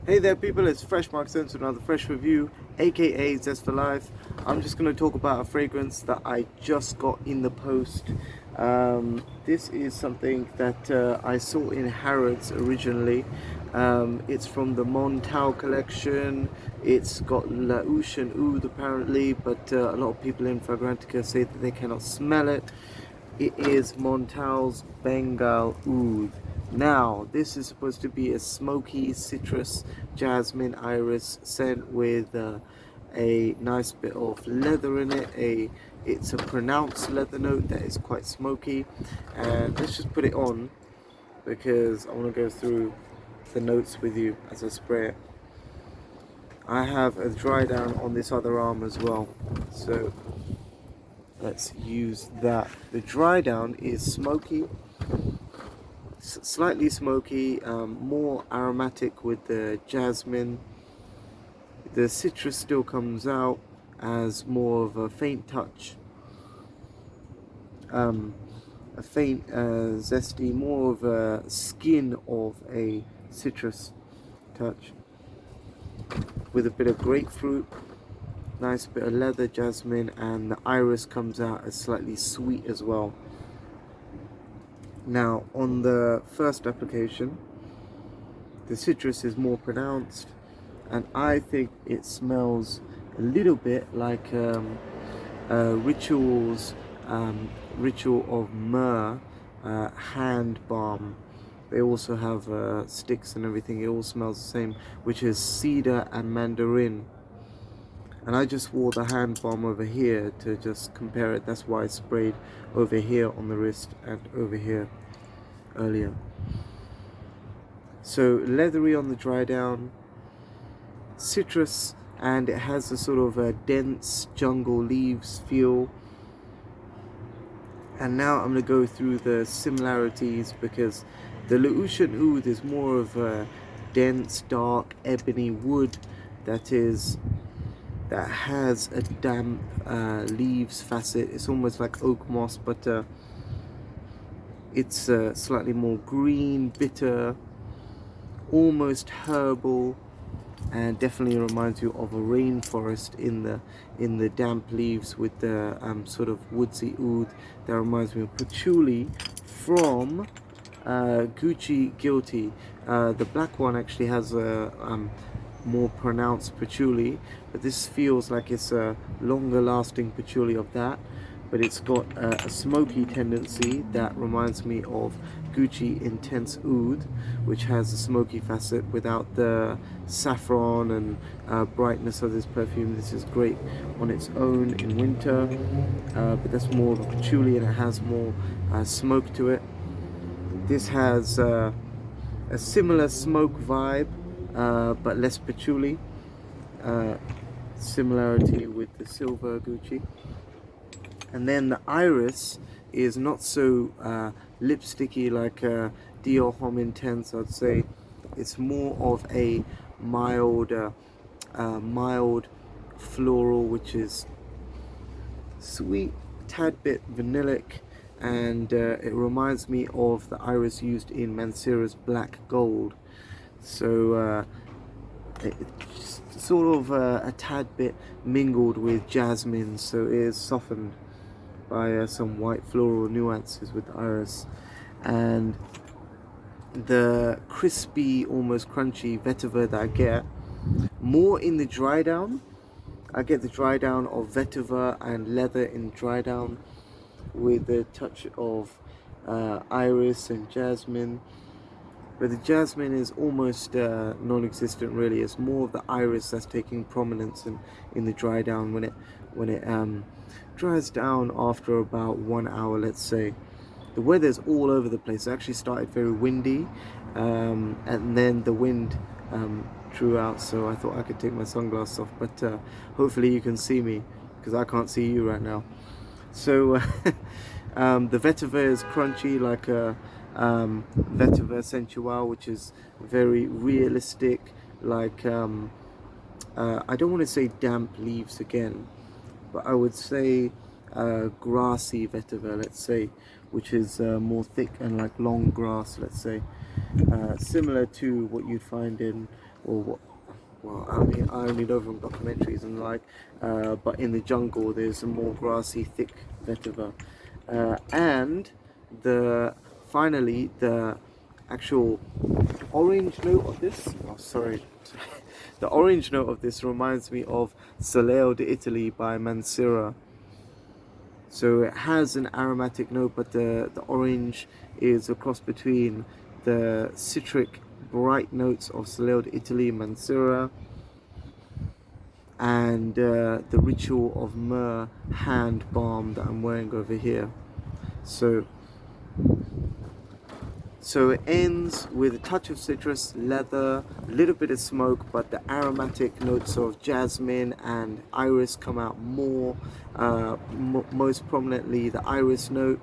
Hey there people, it's Fresh Mark Sense with another fresh review, aka Zest for Life. I'm just going to talk about a fragrance that I just got in the post. This is something that I saw in Harrods originally. It's from the Montale collection. It's got La Ouche and Oud apparently, but a lot of people in Fragrantica say that they cannot smell it. It is Montale's Bengal Oud. Now, this is supposed to be a smoky citrus jasmine iris scent with a nice bit of leather in it. It's a pronounced leather note that is quite smoky. And let's just put it on because I want to go through the notes with you as I spray it. I have a dry down on this other arm as well, so let's use that. The dry down is smoky, slightly smoky, more aromatic with the jasmine. The citrus still comes out as more of a faint touch, a faint zesty, more of a skin of a citrus touch with a bit of grapefruit, nice bit of leather, jasmine, and the iris comes out as slightly sweet as well. Now, on the first application, the citrus is more pronounced, and I think it smells a little bit like Ritual's Ritual of Myrrh hand balm. They also have sticks and everything. It all smells the same, which is cedar and mandarin. And I just wore the hand balm over here to just compare it. That's why I sprayed over here on the wrist and over here earlier. So leathery on the dry down, citrus, and it has a sort of a dense jungle leaves feel. And now I'm going to go through the similarities, because the La Ouche and Oud is more of a dense, dark, ebony wood that has a damp leaves facet. It's almost like oak moss, but it's slightly more green, bitter, almost herbal, and definitely reminds you of a rainforest in the damp leaves with the sort of woodsy oud. That reminds me of patchouli from Gucci Guilty. The black one actually has a more pronounced patchouli, but this feels like it's a longer lasting patchouli of that, but it's got a smoky tendency that reminds me of Gucci Intense Oud, which has a smoky facet without the saffron and brightness of this perfume. This is great on its own in winter, but that's more of a patchouli and it has more smoke to it. This has a similar smoke vibe, but less patchouli. Similarity with the silver Gucci. And then the iris is not so lipsticky like Dior Homme Intense, I'd say. It's more of a mild floral, which is sweet, tad bit vanillic, and it reminds me of the iris used in Mancera's Black Gold. So it's sort of a tad bit mingled with jasmine, so it is softened by some white floral nuances with the iris. And the crispy, almost crunchy vetiver that I get more in the dry down. I get the dry down of vetiver and leather in dry down with a touch of iris and jasmine, but the jasmine is almost non-existent really. It's more of the iris that's taking prominence in the dry down when it dries down after about 1 hour, let's say. The weather's all over the place. It actually started very windy, and then the wind drew out, so I thought I could take my sunglasses off, but hopefully you can see me, because I can't see you right now. So the vetiver is crunchy like a vetiver sensual, which is very realistic, like I don't want to say damp leaves again, but I would say grassy vetiver, let's say, which is more thick and like long grass, let's say, similar to what you'd find in or what. Well, I mean, I only know from documentaries and like, but in the jungle there's a more grassy, thick vetiver, and the finally the actual orange note of this. Oh, sorry. The orange note of this reminds me of Soleo d'Italy by Mansura. So it has an aromatic note, but the orange is a cross between the citric bright notes of Soleo d'Italy, Mansura, and the Ritual of Myrrh hand balm that I'm wearing over here. So it ends with a touch of citrus, leather, a little bit of smoke, but the aromatic notes of jasmine and iris come out more, most prominently the iris note.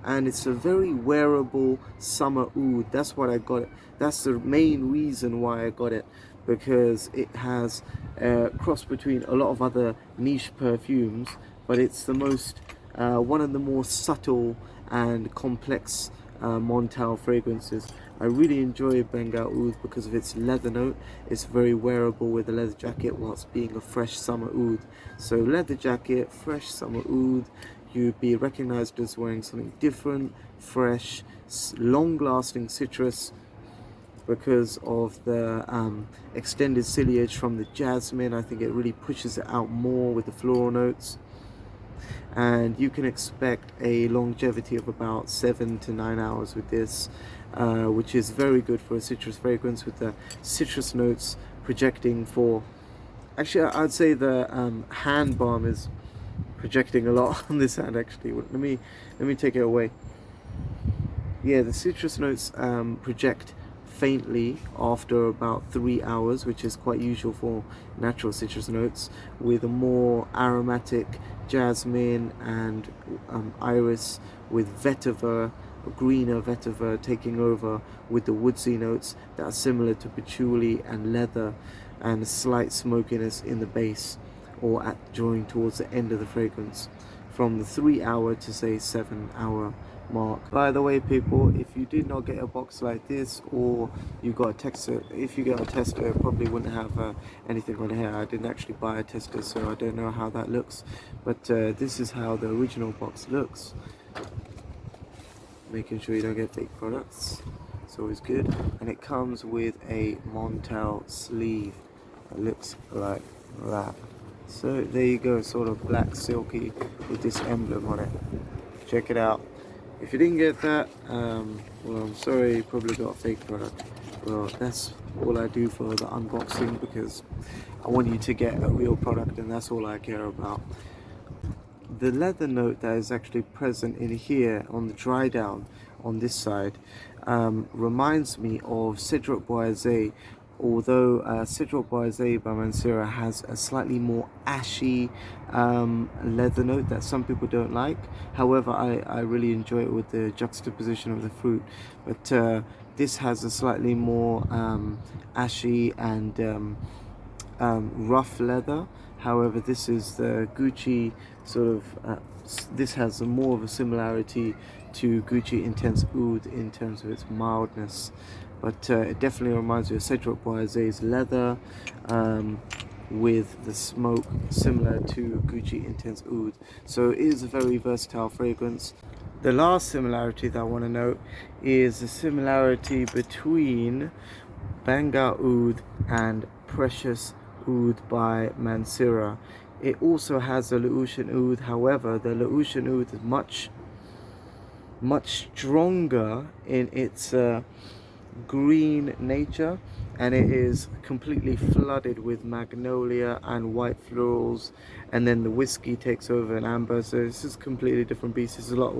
And it's a very wearable summer oud. That's what I got it. That's the main reason why I got it, because it has a cross between a lot of other niche perfumes, but it's the most, one of the more subtle and complex Montale fragrances. I really enjoy Bengal Oud because of its leather note. It's very wearable with a leather jacket whilst being a fresh summer oud. So leather jacket, fresh summer oud, you'd be recognized as wearing something different, fresh, long-lasting citrus because of the extended ciliage from the jasmine. I think it really pushes it out more with the floral notes. And you can expect a longevity of about 7 to 9 hours with this, which is very good for a citrus fragrance, with the citrus notes projecting for, actually I'd say the hand balm is projecting a lot on this hand. Actually, let me take it away. Yeah, the citrus notes project faintly after about 3 hours, which is quite usual for natural citrus notes, with a more aromatic jasmine and iris, with vetiver, greener vetiver taking over, with the woodsy notes that are similar to patchouli and leather, and a slight smokiness in the base or at drawing towards the end of the fragrance, from the 3 hour to say 7 hour mark. By the way, people, if you did not get a box like this, or you got a tester, if you get a tester, it probably wouldn't have anything on here. I didn't actually buy a tester, so I don't know how that looks, but this is how the original box looks. Making sure you don't get fake products, it's always good. And it comes with a Montale sleeve. It looks like that. So there you go, sort of black silky with this emblem on it. Check it out. If you didn't get that, well, I'm sorry, you probably got a fake product. Well, that's all I do for the unboxing, because I want you to get a real product, and that's all I care about. The leather note that is actually present in here on the dry down on this side reminds me of Cedroc Boisé, although Cedroc Boisé by Mansura has a slightly more ashy leather note that some people don't like. However, I really enjoy it with the juxtaposition of the fruit. But this has a slightly more ashy and rough leather. However, this is the Gucci sort of, this has more of a similarity to Gucci Intense Oud in terms of its mildness. But it definitely reminds me of Cedroc Boisé's leather, with the smoke similar to Gucci Intense Oud. So it is a very versatile fragrance. The last similarity that I want to note is the similarity between Bengal Oud and Precious Oud by Mansura. It also has a Laotian Oud. However, the Laotian Oud is much stronger in its green nature, and it is completely flooded with magnolia and white florals, and then the whiskey takes over in amber. So this is a completely different beast. This is a lot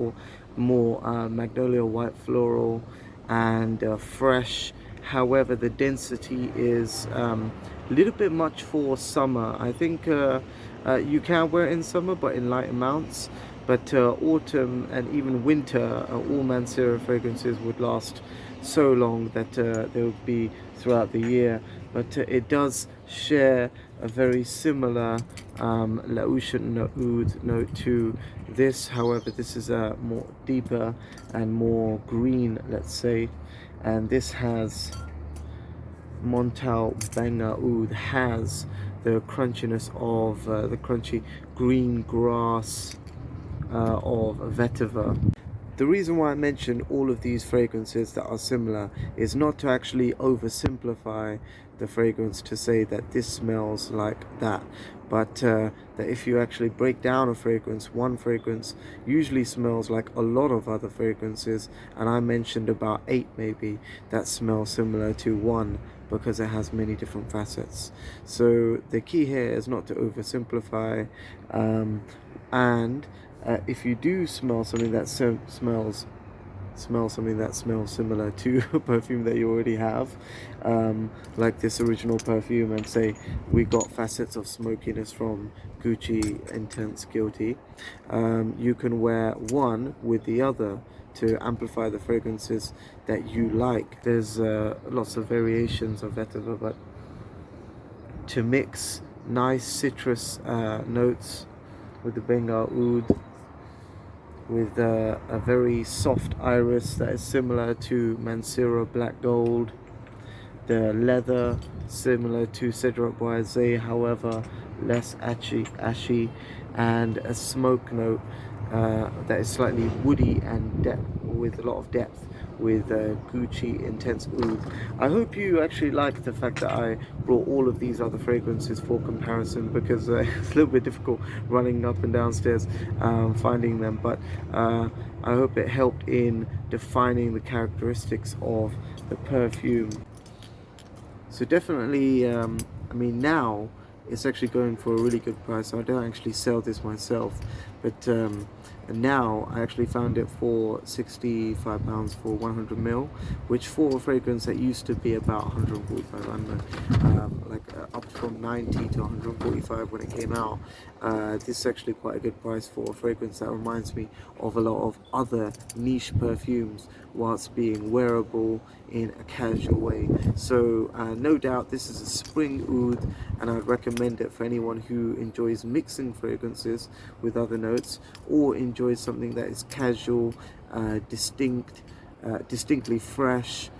more magnolia, white floral, and fresh. However, the density is a little bit much for summer. I think you can wear it in summer, but in light amounts. But autumn and even winter, all Mansura fragrances would last so long that they would be throughout the year. But it does share a very similar Laotian oud note to this. However, this is a more deeper and more green, let's say, and this has Montale Bengal Oud has the crunchiness of the crunchy green grass of vetiver. The reason why I mention all of these fragrances that are similar is not to actually oversimplify the fragrance to say that this smells like that, but that if you actually break down a fragrance, one fragrance usually smells like a lot of other fragrances, and I mentioned about 8 maybe that smell similar to one because it has many different facets. So the key here is not to oversimplify, and if you do smell something that smells something that smells similar to a perfume that you already have, like this original perfume, and say we got facets of smokiness from Gucci Intense Guilty, you can wear one with the other to amplify the fragrances that you like. There's lots of variations of vetiver, but to mix nice citrus notes with the Bengal Oud, with a very soft iris that is similar to Mansura Black Gold, the leather similar to Cedric Boise, however less ashy, and a smoke note that is slightly woody and with a lot of depth with Gucci Intense Oud. I hope you actually like the fact that I brought all of these other fragrances for comparison, because it's a little bit difficult running up and downstairs finding them, but I hope it helped in defining the characteristics of the perfume. So definitely, I mean, now it's actually going for a really good price. I don't actually sell this myself, but now I actually found it for £65 for 100 ml, which for a fragrance that used to be about 145, I don't know, up from 90 to 145 when it came out. This is actually quite a good price for a fragrance that reminds me of a lot of other niche perfumes whilst being wearable in a casual way. So no doubt this is a spring oud, and I'd recommend it for anyone who enjoys mixing fragrances with other notes, or enjoys something that is casual, distinctly fresh,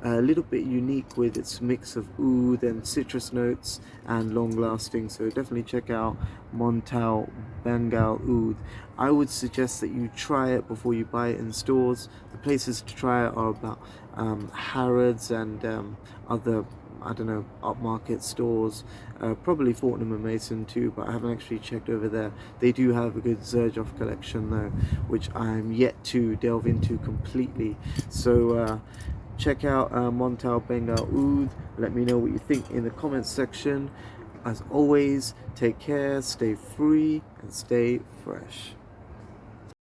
a little bit unique with its mix of oud and citrus notes, and long lasting. So definitely check out Montale Bengal Oud. I would suggest that you try it before you buy it in stores. The places to try it are about Harrods and other, I don't know, upmarket stores, probably Fortnum and Mason too, but I haven't actually checked over there. They do have a good Xerjoff collection though, which I'm yet to delve into completely. So check out Montale Bengal Oud. Let me know what you think in the comments section. As always, take care, stay free, and stay fresh.